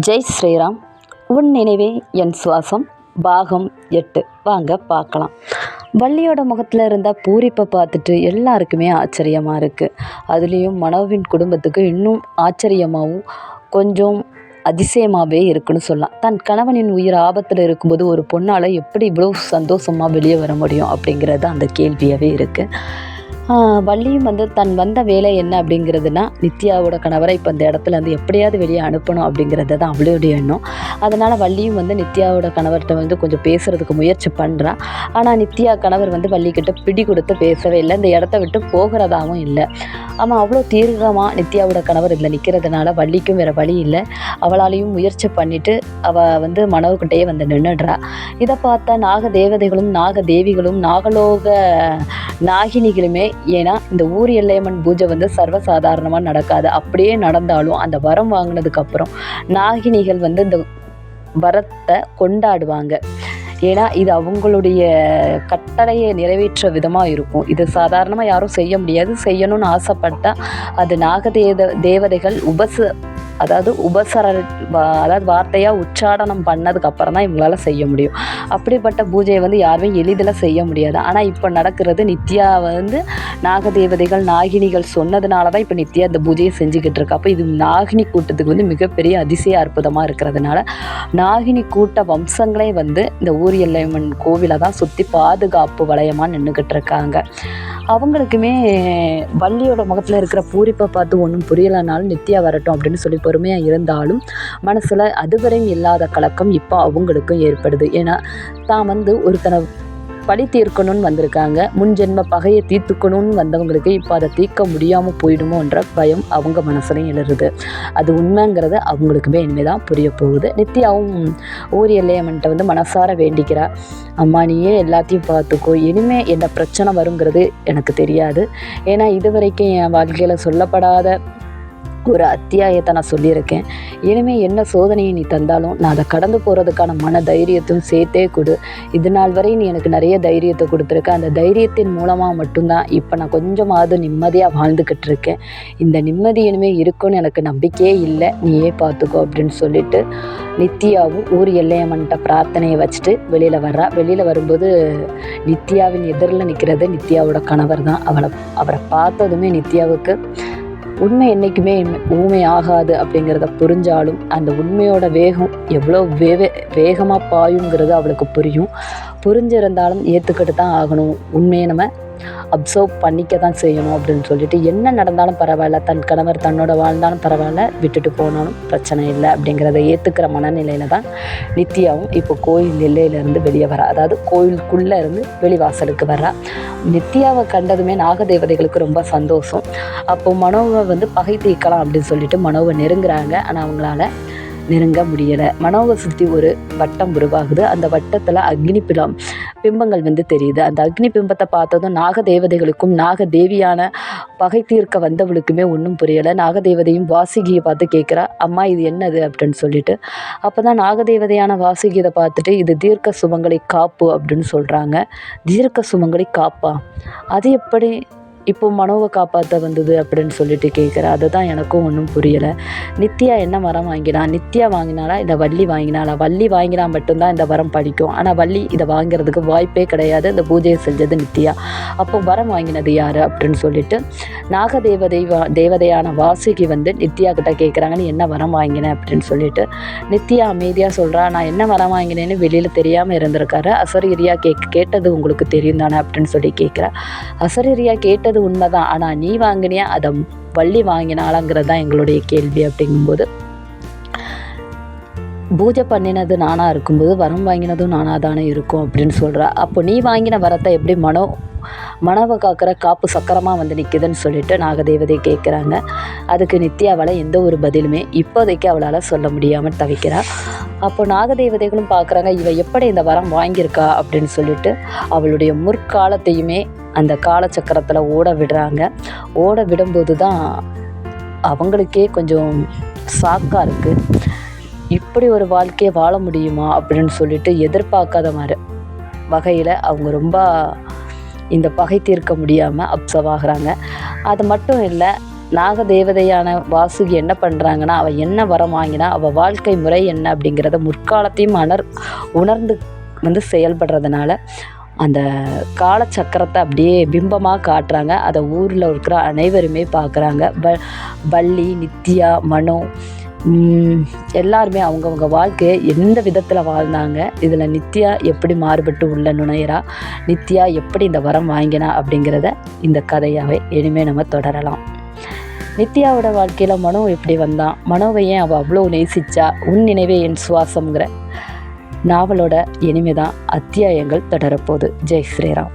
ஜெய் ஸ்ரீராம். உன் நினைவே என் சுவாசம் பாகம் 8 வாங்க பார்க்கலாம். வள்ளியோட முகத்தில் இருந்த பூரிப்பை பார்த்துட்டு எல்லாருக்குமே ஆச்சரியமாக இருக்குது. அதுலேயும் மனோவின் குடும்பத்துக்கு இன்னும் ஆச்சரியமாகவும் கொஞ்சம் அதிசயமாகவே இருக்குன்னு சொல்லலாம். தன் கணவனின் உயிர் ஆபத்தில் இருக்கும்போது ஒரு பொண்ணால் எப்படி இவ்வளோ சந்தோஷமாக வெளியே வர முடியும் அப்படிங்கிறது அந்த கேள்வியாகவே இருக்குது. வள்ளியும் தன் வந்த வேலை என்ன அப்படிங்கிறதுனா நித்யாவோட கணவரை இப்போ அந்த இடத்துலேருந்து எப்படியாவது வெளியே அனுப்பணும் அப்படிங்கிறது தான் அவளுடைய எண்ணம். அதனால் வள்ளியும் நித்யாவோட கணவர்கிட்ட கொஞ்சம் பேசுகிறதுக்கு முயற்சி பண்ணுறா. ஆனால் நித்யா கணவர் வள்ளிக்கிட்ட பிடி கொடுத்து பேசவே இல்லை, இந்த இடத்த விட்டு போகிறதாகவும் இல்லை. ஆமாம், அவ்வளோ தீர்க்கமாக நித்யாவோட கணவர் இதில் நிற்கிறதுனால வள்ளிக்கும் வேறு வழி இல்லை. அவளாலையும் முயற்சி பண்ணிவிட்டு அவள் மனோக்கிட்டேயே நின்றுடுறா. இதை பார்த்தா நாக தேவதைகளும் நாக தேவிகளும் நாகலோக நாகினிகளுமே, ஏன்னா இந்த ஊர் எல்லையம்மன் பூஜை சர்வசாதாரணமாக நடக்காது. அப்படியே நடந்தாலும் அந்த வரம் வாங்கினதுக்கப்புறம் நாகினிகள் இந்த வரத்தை கொண்டாடுவாங்க. ஏன்னா இது அவங்களுடைய கட்டளையை நிறைவேற்ற விதமாக இருக்கும். இது சாதாரணமாக யாரும் செய்ய முடியாது. செய்யணும்னு ஆசைப்பட்டால் அது தேவதைகள் அதாவது வார்த்தையாக உச்சாடனம் பண்ணதுக்கப்புறம் தான் இவங்களால செய்ய முடியும். அப்படிப்பட்ட பூஜையை யாருமே எளிதில் செய்ய முடியாது. ஆனால் இப்போ நடக்கிறது நித்யா நாகதேவதைகள் நாகினிகள் சொன்னதுனால தான் இப்போ நித்யா இந்த பூஜையை செஞ்சுக்கிட்டு இருக்கா. அப்போ இது நாகினி கூட்டத்துக்கு மிகப்பெரிய அதிசய அற்புதமாக இருக்கிறதுனால நாகினி கூட்ட வம்சங்களே இந்த ஊர் எல்லையம்மன் கோவிலை தான் சுற்றி பாதுகாப்பு வளையமாக நின்றுக்கிட்டு இருக்காங்க. அவங்களுக்குமே வள்ளியோட முகத்தில் இருக்கிற பூரிப்பை பார்த்து ஒன்றும் புரியலைனாலும் நித்யா வரட்டும் அப்படின்னு சொல்லி பொறுமையாக இருந்தாலும் மனசில் அதுவரையும் இல்லாத கலக்கம் இப்போ அவங்களுக்கும் ஏற்படுது. ஏன்னா தான் ஒருத்தனை பழி தீர்க்கணும்னு வந்திருக்காங்க. முன்ஜென்ம பகையை தீர்த்துக்கணும்னு வந்தவங்களுக்கு இப்போ அதை தீர்க்க முடியாமல் போயிடுமோன்ற பயம் அவங்க மனசுலையும் எழுறுது. அது உண்மைங்கிறது அவங்களுக்குமே இனிமேல் தான் புரிய போகுது. நித்யாவும் ஊர் எல்லையம்மன்ட்ட மனசார வேண்டிக்கிறா, அம்மா நீயே எல்லாத்தையும் பார்த்துக்கோ, இனிமேல் என்ன பிரச்சனை வருங்கிறது எனக்கு தெரியாது. ஏன்னா இது வரைக்கும் என் வாழ்க்கையில் சொல்லப்படாத ஒரு அத்தியாயத்தை நான் சொல்லியிருக்கேன். இனிமேல் என்ன சோதனையை நீ தந்தாலும் நான் அதை கடந்து போகிறதுக்கான மன தைரியத்தையும் சேர்த்தே கொடு. இது நாள் வரை நீ எனக்கு நிறைய தைரியத்தை கொடுத்துருக்க. அந்த தைரியத்தின் மூலமாக மட்டும்தான் இப்போ நான் கொஞ்சமாவது நிம்மதியாக வாழ்ந்துக்கிட்டு இருக்கேன். இந்த நிம்மதி இனிமேல் இருக்குன்னு எனக்கு நம்பிக்கையே இல்லை, நீயே பார்த்துக்கோ அப்படின்னு சொல்லிட்டு நித்யாவும் ஊர் எல்லையம்மன்ட்ட பிரார்த்தனையை வச்சுட்டு வெளியில் வர்றா. வெளியில் வரும்போது நித்யாவின் எதிரில் நிற்கிறது நித்யாவோட கணவர் தான். அவரை பார்த்ததுமே நித்யாவுக்கு உண்மை என்றைக்குமே ஊமை ஆகாது அப்படிங்கிறத புரிஞ்சாலும் அந்த உண்மையோட வேகம் எவ்வளோ வேகமாக பாயுங்கிறது அவளுக்கு புரிஞ்சிருந்தாலும் ஏற்றுக்கிட்டு தான் ஆகணும். உண்மையை நம்ம அப்சர்வ் பண்ணிக்க தான் செய்யணும் அப்படின்னு சொல்லிட்டு என்ன நடந்தாலும் பரவாயில்ல, தன் கணவர் தன்னோட வாழ்ந்தாலும் பரவாயில்ல, விட்டுட்டு போனாலும் பிரச்சனை இல்லை அப்படிங்கிறத ஏற்றுக்கிற மனநிலையில தான் நித்யாவும் இப்போ கோயில் எல்லையிலேருந்து வெளியே வரா. அதாவது கோயிலுக்குள்ளே இருந்து வெளிவாசலுக்கு வர்றா. நித்யாவை கண்டதுமே நாகதேவதைகளுக்கு ரொம்ப சந்தோஷம். அப்போ மனோவை பகை தீர்க்கலாம் அப்படின்னு சொல்லிட்டு மனோவை நெருங்குறாங்க. ஆனால் அவங்களால நெருங்க முடியலை. மனோவை சுற்றி ஒரு வட்டம் உருவாகுது. அந்த வட்டத்தில் அக்னி பிம்பங்கள் தெரியுது. அந்த அக்னி பிம்பத்தை பார்த்ததும் நாகதேவதைகளுக்கும் நாகதேவியான பகை தீர்க்க வந்தவளுக்குமே ஒன்றும் புரியலை. நாகதேவதையும் வாசுகியை பார்த்து கேட்குறா, அம்மா இது என்னது அப்படின்னு சொல்லிட்டு. அப்போ தான் நாகதேவதையான வாசுகியை பார்த்துட்டு இது தீர்க்க சுமங்களை காப்பு அப்படின்னு சொல்கிறாங்க. தீர்க்க சுமங்களை காப்பா, அது எப்படி இப்போ மனோவை காப்பாற்ற வந்தது அப்படின்னு சொல்லிட்டு கேட்குறா. அதுதான் எனக்கும் ஒன்றும் புரியலை. நித்யா என்ன வரம் வாங்கினா? நித்யா வாங்கினாலா இல்லை வள்ளி வாங்கினாலா? வள்ளி வாங்கினா மட்டும்தான் இந்த வரம் படிக்கும். ஆனால் வள்ளி இதை வாங்கிறதுக்கு வாய்ப்பே கிடையாது. இந்த பூஜையை செஞ்சது நித்யா. அப்போ வரம் வாங்கினது யார் அப்படின்னு சொல்லிட்டு தேவதையான வாசுகி நித்யா கிட்ட கேட்குறாங்க, நீ என்ன வரம் வாங்கின அப்படின்னு சொல்லிட்டு. நித்யா அமைதியாக சொல்கிறா, நான் என்ன வரம் வாங்கினேன்னு வெளியில் தெரியாமல் இருந்திருக்காரு. அசரீரியா கேட்டது உங்களுக்கு தெரியும் தானே அப்படின்னு சொல்லி கேட்குறா. அசரீரியா கேட்டது உண்மைதான், ஆனால் நீ வாங்கினியா அதை வள்ளி வாங்கினாலாங்கிறது தான் எங்களுடைய கேள்வி அப்படிங்கும்போது, பூஜை பண்ணினது நானாக இருக்கும்போது வரம் வாங்கினதும் நானாக தானே இருக்கும் அப்படின்னு சொல்கிறா. அப்போ நீ வாங்கின வரத்தை எப்படி மனோவை காக்கிற காப்பு சக்கரமாக நிற்குதுன்னு சொல்லிட்டு நாகதேவதை கேட்குறாங்க. அதுக்கு நித்யாவால் எந்த ஒரு பதிலுமே இப்போதைக்கு அவளால் சொல்ல முடியாமல் தவிக்கிறா. அப்போ நாகதேவதைகளும் பார்க்குறாங்க, இவ எப்படி இந்த வரம் வாங்கியிருக்கா அப்படின்னு சொல்லிட்டு அவளுடைய முற்காலத்தையுமே அந்த காலச்சக்கரத்தில் ஓட விடுறாங்க. ஓட விடும்போது தான் அவங்களுக்கே கொஞ்சம் ஷாக்காக இருக்குது. இப்படி ஒரு வாழ்க்கையை வாழ முடியுமா அப்படின்னு சொல்லிட்டு எதிர்பார்க்காத வகையில் அவங்க ரொம்ப இந்த பகை தீர்க்க முடியாமல் அப்சர்வ் ஆகுறாங்க. அது மட்டும் இல்லை, நாக தேவதையான வாசுகி என்ன பண்ணுறாங்கன்னா, அவள் என்ன வரம் வாங்கினா, அவள் வாழ்க்கை முறை என்ன அப்படிங்கிறத முற்காலத்தையும் உணர்ந்து வந்து செயல்படுறதுனால அந்த காலச்சக்கரத்தை அப்படியே பிம்பமாக காட்டுறாங்க. அதை ஊரில் இருக்கிற அனைவருமே பார்க்குறாங்க. வள்ளி, நித்யா, மனோ எல்லாருமே அவங்கவுங்க வாழ்க்கையை எந்த விதத்தில் வாழ்ந்தாங்க, இதில் நித்யா எப்படி மாறுபட்டு உள்ள நுழையிறா, நித்யா எப்படி இந்த வரம் வாங்கினா அப்படிங்கிறத இந்த கதையாகவே இனிமேல் நம்ம தொடரலாம். நித்யாவோட வாழ்க்கையில் மனோ எப்படி வந்தான், மனோவை ஏன் அவள் அவ்வளோ நேசிச்சா, உன் நினைவே என் சுவாசம்ங்கிற நாவலோட இனிமே தான் அத்தியாயங்கள் தொடரப்போகுது. ஜெய் ஸ்ரீராம்.